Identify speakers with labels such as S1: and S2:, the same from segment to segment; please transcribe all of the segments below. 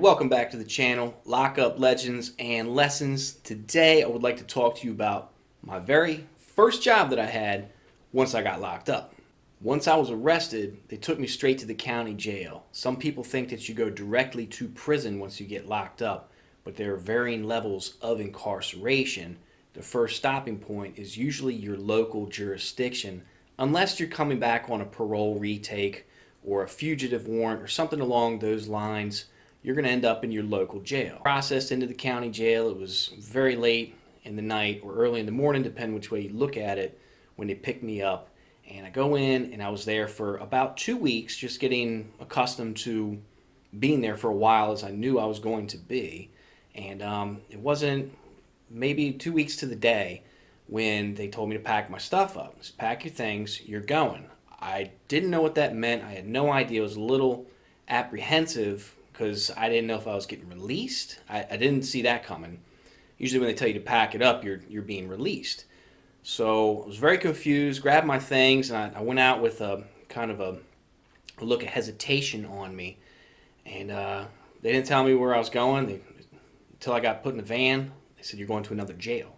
S1: Welcome back to the channel, Lockup Legends and Lessons. Today I would like to talk to you about my very first job that I had once I got locked up. Once I was arrested, they took me straight to the county jail. Some people think that you go directly to prison once you get locked up, but there are varying levels of incarceration. The first stopping point is usually your local jurisdiction, unless you're coming back on a parole retake or a fugitive warrant or something along those lines. You're going to end up in your local jail. Processed into the county jail. It was very late in the night or early in the morning, depending which way you look at it, when they picked me up. And I go in, and I was there for about 2 weeks, just getting accustomed to being there for a while, as I knew I was going to be. And it wasn't maybe 2 weeks to the day when they told me to pack my stuff up. Just pack your things, you're going. I didn't know what that meant. I had no idea. I was a little apprehensive because I didn't know if I was getting released. I didn't see that coming. Usually when they tell you to pack it up, you're being released. So I was very confused, grabbed my things, and I went out with a kind of a look of hesitation on me. And they didn't tell me where I was going until I got put in the van. They said, "You're going to another jail."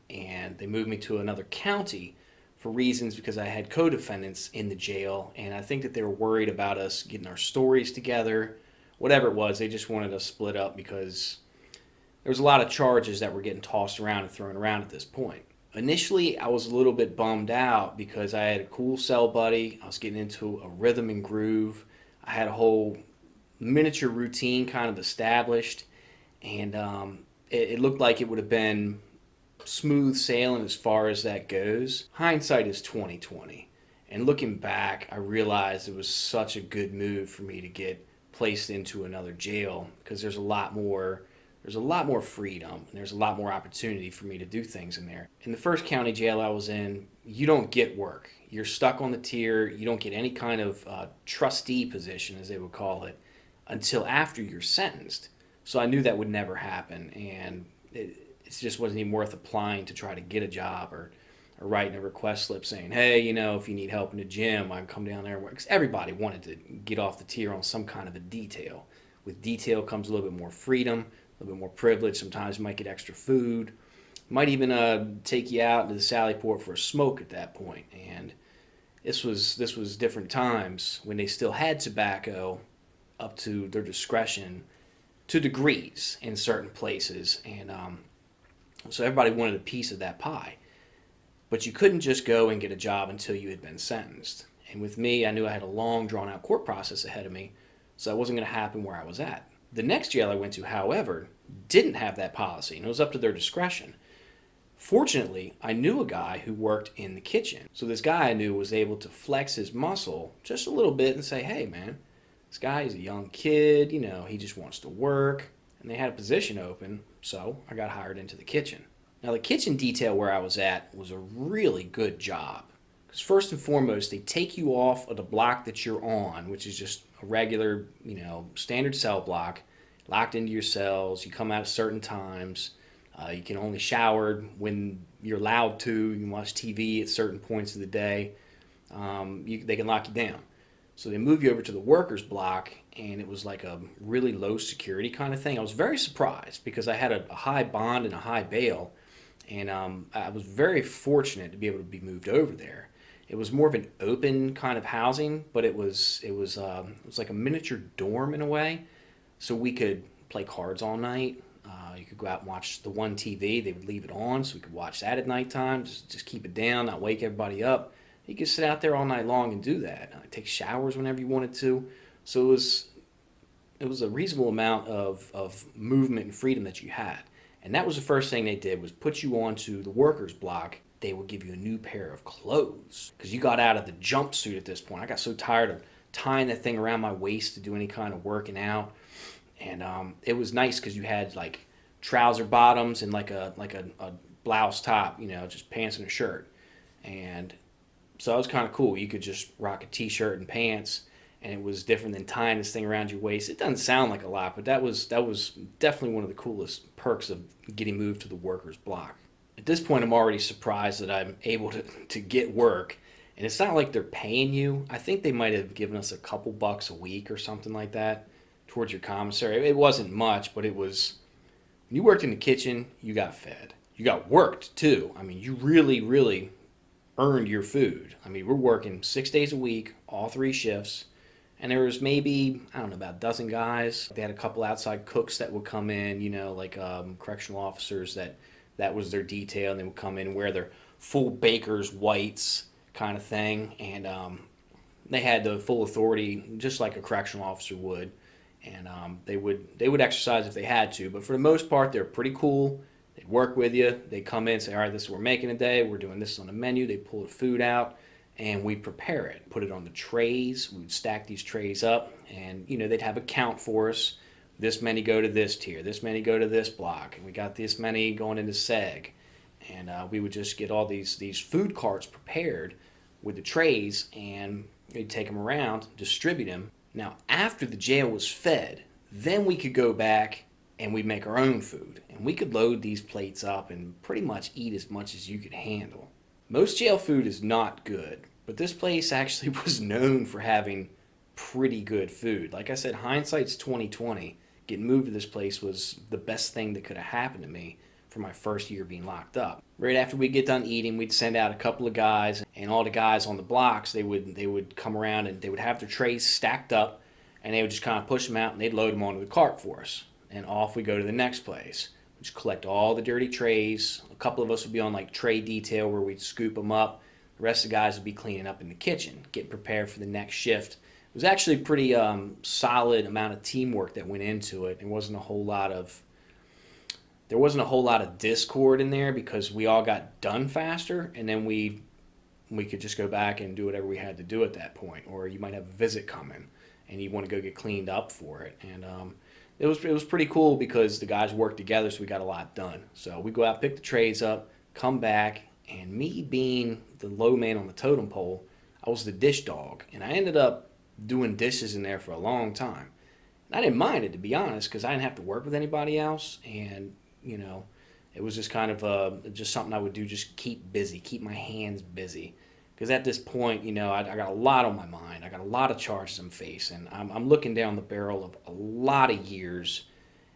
S1: And they moved me to another county for reasons because I had co-defendants in the jail, and I think that they were worried about us getting our stories together. Whatever it was, they just wanted us split up because there was a lot of charges that were getting tossed around and thrown around at this point. Initially, I was a little bit bummed out because I had a cool cell buddy. I was getting into a rhythm and groove. I had a whole miniature routine kind of established, and it looked like it would have been smooth sailing as far as that goes. Hindsight is 20/20, and looking back, I realized it was such a good move for me to get placed into another jail because there's a lot more freedom, and there's a lot more opportunity for me to do things in there. In the first county jail I was in, you don't get work. You're stuck on the tier. You don't get any kind of trustee position, as they would call it, until after you're sentenced. So I knew that would never happen, and it just wasn't even worth applying to try to get a job or writing a request slip saying, "Hey, if you need help in the gym, I can come down there and work." Because everybody wanted to get off the tier on some kind of a detail. With detail comes a little bit more freedom, a little bit more privilege. Sometimes you might get extra food. Might even take you out into the Sally Port for a smoke at that point. And this was different times when they still had tobacco up to their discretion to degrees in certain places. And so everybody wanted a piece of that pie. But you couldn't just go and get a job until you had been sentenced. And with me, I knew I had a long, drawn-out court process ahead of me, so that wasn't going to happen where I was at. The next jail I went to, however, didn't have that policy, and it was up to their discretion. Fortunately, I knew a guy who worked in the kitchen. So this guy I knew was able to flex his muscle just a little bit and say, "Hey, man, this guy is a young kid, he just wants to work." And they had a position open, so I got hired into the kitchen. Now, the kitchen detail where I was at was a really good job. Because first and foremost, they take you off of the block that you're on, which is just a regular, standard cell block, locked into your cells. You come out at certain times. You can only shower when you're allowed to. You can watch TV at certain points of the day. They can lock you down. So they move you over to the workers block, and it was like a really low security kind of thing. I was very surprised because I had a high bond and a high bail. And I was very fortunate to be able to be moved over there. It was more of an open kind of housing, but it was like a miniature dorm in a way. So we could play cards all night. You could go out and watch the one TV. They would leave it on, so we could watch that at nighttime. Just keep it down, not wake everybody up. You could sit out there all night long and do that. Take showers whenever you wanted to. So it was a reasonable amount of movement and freedom that you had. And that was the first thing they did, was put you onto the workers block. They would give you a new pair of clothes because you got out of the jumpsuit at this point. I got so tired of tying that thing around my waist to do any kind of working out. And it was nice because you had like trouser bottoms and like a blouse top, just pants and a shirt. And so that was kind of cool. You could just rock a t-shirt and pants, and it was different than tying this thing around your waist. It doesn't sound like a lot, but that was definitely one of the coolest perks of getting moved to the workers block. At this point, I'm already surprised that I'm able to get work, and it's not like they're paying you. I think they might have given us a couple bucks a week or something like that, towards your commissary. It wasn't much, but it was, when you worked in the kitchen, you got fed. You got worked too. I mean, you really, really earned your food. I mean, we're working 6 days a week, all 3 shifts. And there was maybe, I don't know, about a dozen guys. They had a couple outside cooks that would come in, like correctional officers that was their detail. And they would come in and wear their full baker's whites kind of thing. And they had the full authority, just like a correctional officer would. And they would exercise if they had to. But for the most part, they're pretty cool. They'd work with you. They'd come in and say, all right, this is what we're making today. We're doing this on the menu. They pull the food out. And we'd prepare it, put it on the trays. We'd stack these trays up, and they'd have a count for us. This many go to this tier, this many go to this block, and we got this many going into seg. And we would just get all these food carts prepared with the trays, and we'd take them around, distribute them. Now, after the jail was fed, then we could go back and we'd make our own food, and we could load these plates up and pretty much eat as much as you could handle. Most jail food is not good, but this place actually was known for having pretty good food. Like I said, hindsight's 20/20. Getting moved to this place was the best thing that could have happened to me for my first year being locked up. Right after we get done eating, we'd send out a couple of guys, and all the guys on the blocks, they would come around and they would have their trays stacked up, and they would just kind of push them out and they'd load them onto the cart for us. And off we go to the next place. We just collect all the dirty trays. A couple of us would be on like tray detail where we'd scoop them up. The rest of the guys would be cleaning up in the kitchen, getting prepared for the next shift. It was actually a pretty solid amount of teamwork that went into it. There wasn't a whole lot of discord in there because we all got done faster, and then we could just go back and do whatever we had to do at that point. Or you might have a visit coming, and you want to go get cleaned up for it. And it was pretty cool because the guys worked together, so we got a lot done. So we go out, pick the trays up, come back, and me being the low man on the totem pole, I was the dish dog, and I ended up doing dishes in there for a long time. And I didn't mind it, to be honest, because I didn't have to work with anybody else, and it was just kind of just something I would do, just keep busy, keep my hands busy. Because at this point, I got a lot on my mind. I got a lot of charges I'm facing. I'm looking down the barrel of a lot of years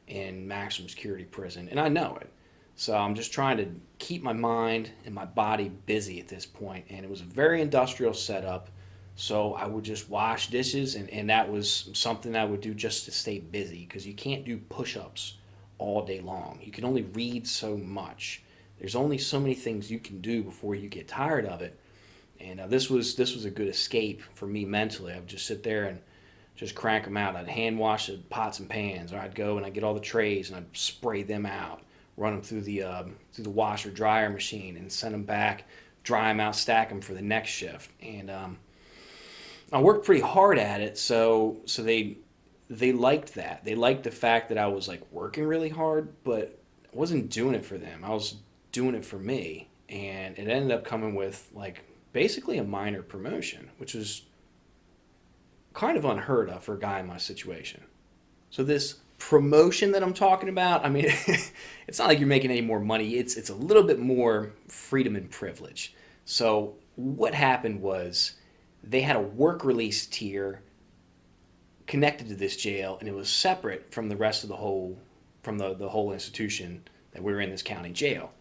S1: in maximum security prison, and I know it. So I'm just trying to keep my mind and my body busy at this point. And it was a very industrial setup. So I would just wash dishes, and that was something I would do just to stay busy, because you can't do push-ups all day long. You can only read so much. There's only so many things you can do before you get tired of it. And this was a good escape for me mentally. I would just sit there and just crank them out. I'd hand wash the pots and pans, or I'd go and I'd get all the trays and I'd spray them out, run them through the washer dryer machine, and send them back, dry them out, stack them for the next shift. And I worked pretty hard at it, so they liked that. They liked the fact that I was like working really hard, but I wasn't doing it for them. I was doing it for me, and it ended up coming with like basically a minor promotion, which was kind of unheard of for a guy in my situation. So this promotion that I'm talking about, I mean, it's not like you're making any more money. It's a little bit more freedom and privilege. So what happened was they had a work release tier connected to this jail, and it was separate from the rest of the whole institution that we were in, this county jail.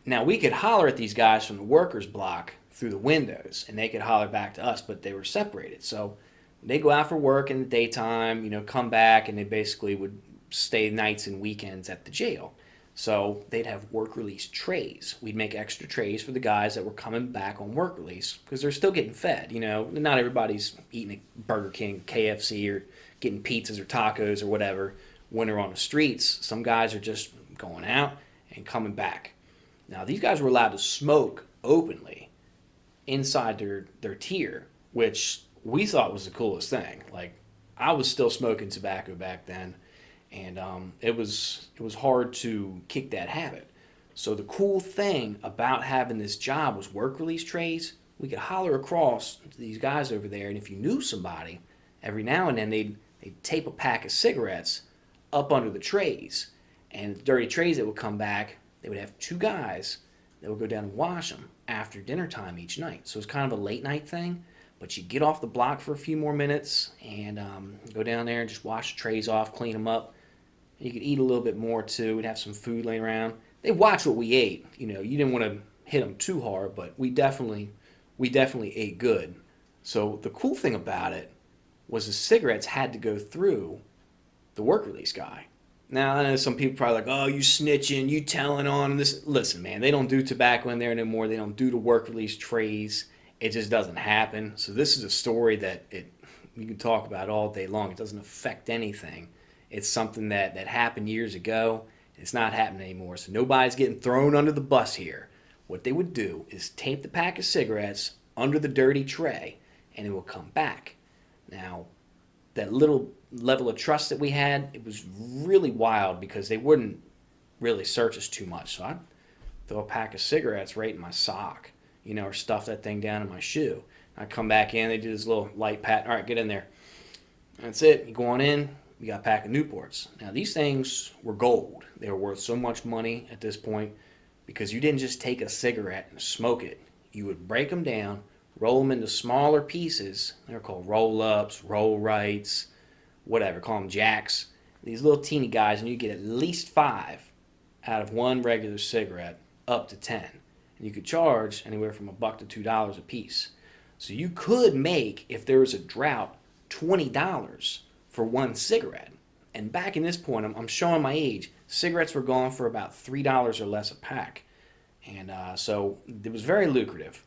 S1: Now, we could holler at these guys from the workers block through the windows, and they could holler back to us, but they were separated. So they go out for work in the daytime, come back, and they basically would stay nights and weekends at the jail. So they'd have work release trays. We'd make extra trays for the guys that were coming back on work release, because they're still getting fed. Not everybody's eating at Burger King, KFC, or getting pizzas or tacos or whatever when they're on the streets. Some guys are just going out and coming back. Now, these guys were allowed to smoke openly inside their tier, which we thought was the coolest thing. Like, I was still smoking tobacco back then, and it was hard to kick that habit. So the cool thing about having this job was work release trays. We could holler across to these guys over there, and if you knew somebody, every now and then they'd tape a pack of cigarettes up under the trays, and the dirty trays that would come back, they would have two guys that would go down and wash them after dinner time each night. So it was kind of a late night thing, But you get off the block for a few more minutes and go down there and just wash the trays off, clean them up. You could eat a little bit more too. We'd have some food laying around. They watch what we ate. You didn't want to hit them too hard, but we definitely ate good. So the cool thing about it was the cigarettes had to go through the work release guy. Now, I know some people probably like, oh, you snitching, you telling on this. Listen, man, they don't do tobacco in there anymore. They don't do the work release trays. It just doesn't happen. So this is a story that you can talk about all day long. It doesn't affect anything. It's something that happened years ago. It's not happening anymore. So nobody's getting thrown under the bus here. What they would do is tape the pack of cigarettes under the dirty tray, and it will come back. Now, that little level of trust that we had, it was really wild because they wouldn't really search us too much. So I'd throw a pack of cigarettes right in my sock, or stuff that thing down in my shoe. I'd come back in, they do this little light pat. All right, get in there. That's it. You go on in, you got a pack of Newports. Now, these things were gold. They were worth so much money at this point because you didn't just take a cigarette and smoke it. You would break them down, roll them into smaller pieces. They're called roll-ups, roll-rights, whatever. Call them jacks. These little teeny guys, and you get at least 5 out of one regular cigarette, up to 10. And you could charge anywhere from $1 to $2 a piece. So you could make, if there was a drought, $20 for one cigarette. And back in this point, I'm showing my age, cigarettes were going for about $3 or less a pack. And so it was very lucrative.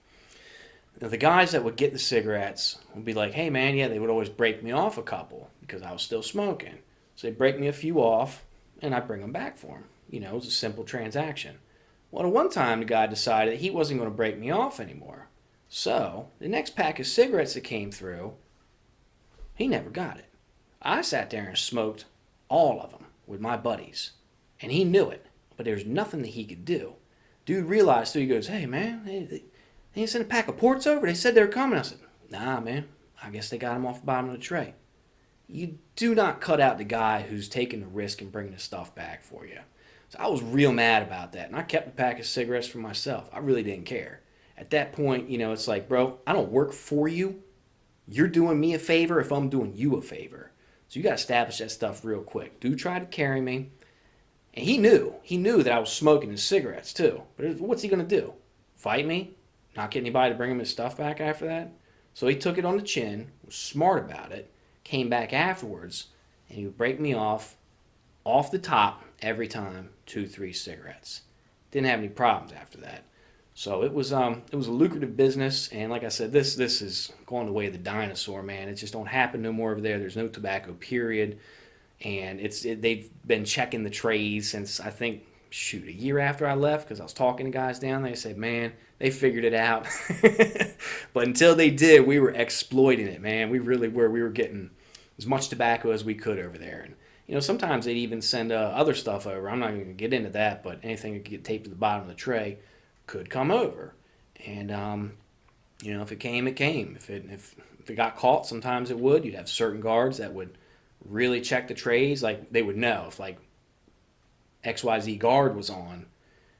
S1: Now, the guys that would get the cigarettes would be like, hey, man, yeah, they would always break me off a couple because I was still smoking. So they'd break me a few off, and I'd bring them back for them. It was a simple transaction. Well, at one time, the guy decided that he wasn't going to break me off anymore. So the next pack of cigarettes that came through, he never got it. I sat there and smoked all of them with my buddies, and he knew it, but there was nothing that he could do. Dude realized, so he goes, hey, man, they sent a pack of ports over. They said they were coming. I said, nah, man, I guess they got them off the bottom of the tray. You do not cut out the guy who's taking the risk and bringing the stuff back for you. So I was real mad about that, and I kept a pack of cigarettes for myself. I really didn't care. At that point, it's like, bro, I don't work for you. You're doing me a favor if I'm doing you a favor. So you got to establish that stuff real quick. Dude tried to carry me, and he knew that I was smoking his cigarettes too. But what's he going to do? Fight me? Not get anybody to bring him his stuff back after that? So he took it on the chin, was smart about it, came back afterwards, and he would break me off the top every time, 2-3 cigarettes. Didn't have any problems after that. So it was a lucrative business, and like I said, this is going the way of the dinosaur, man. It just don't happen no more over there. There's no tobacco, period. And they've been checking the trays since, I think, a year after I left, because I was talking to guys down there. They said, man, they figured it out. But until they did, we were exploiting it, man. We really were. We were getting as much tobacco as we could over there. And sometimes they'd even send other stuff over. I'm not even going to get into that, but anything that could get taped to the bottom of the tray could come over. And if it came, it came. If it got caught, sometimes it would. You'd have certain guards that would really check the trays. Like, they would know if like XYZ guard was on,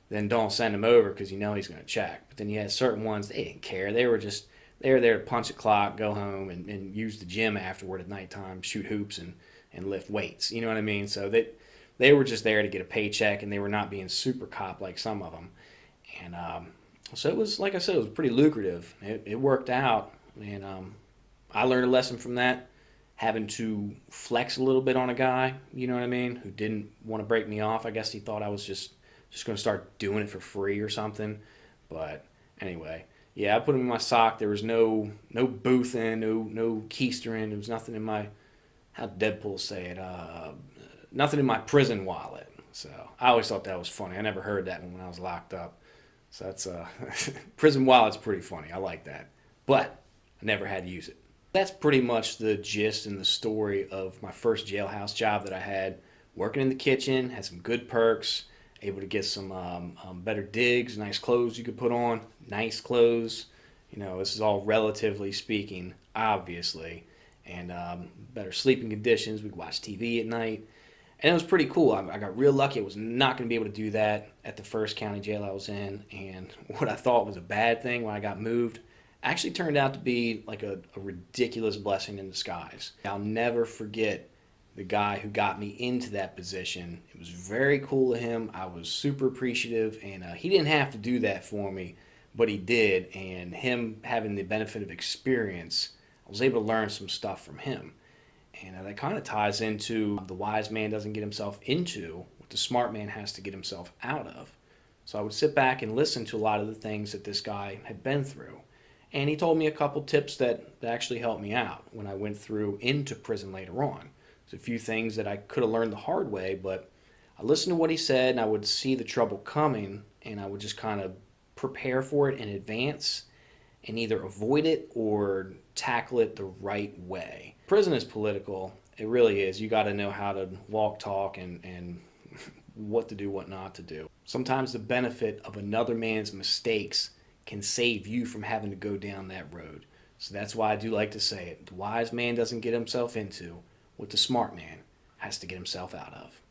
S1: then don't send him over because he's going to check. But then you had certain ones, they didn't care. They were there to punch a clock, go home, and use the gym afterward at nighttime, shoot hoops and lift weights. You know what I mean? So they were just there to get a paycheck, and they were not being super cop like some of them. And so it was, like I said, it was pretty lucrative. It worked out, and I learned a lesson from that, having to flex a little bit on a guy, you know what I mean, who didn't want to break me off. I guess he thought I was just going to start doing it for free or something. But anyway, yeah, I put him in my sock. There was no boothing, no keystering. There was nothing in my, how Deadpool say it, nothing in my prison wallet. So I always thought that was funny. I never heard that one when I was locked up. So that's prison wallet's pretty funny. I like that. But I never had to use it. That's pretty much the gist and the story of my first jailhouse job that I had. Working in the kitchen, had some good perks, able to get some better digs, nice clothes you could put on, nice clothes. This is all relatively speaking, obviously. And better sleeping conditions. We could watch TV at night. And it was pretty cool. I got real lucky. I was not going to be able to do that at the first county jail I was in. And what I thought was a bad thing when I got moved, actually turned out to be like a ridiculous blessing in disguise. I'll never forget the guy who got me into that position. It was very cool of him. I was super appreciative, and he didn't have to do that for me, but he did. And him having the benefit of experience, I was able to learn some stuff from him. And that kind of ties into the wise man doesn't get himself into what the smart man has to get himself out of. So I would sit back and listen to a lot of the things that this guy had been through. And he told me a couple tips that actually helped me out when I went through into prison later on. There's a few things that I could have learned the hard way, but I listened to what he said and I would see the trouble coming and I would just kind of prepare for it in advance and either avoid it or tackle it the right way. Prison is political. It really is. You got to know how to walk, talk, and what to do, what not to do. Sometimes the benefit of another man's mistakes can save you from having to go down that road. So that's why I do like to say it. The wise man doesn't get himself into what the smart man has to get himself out of.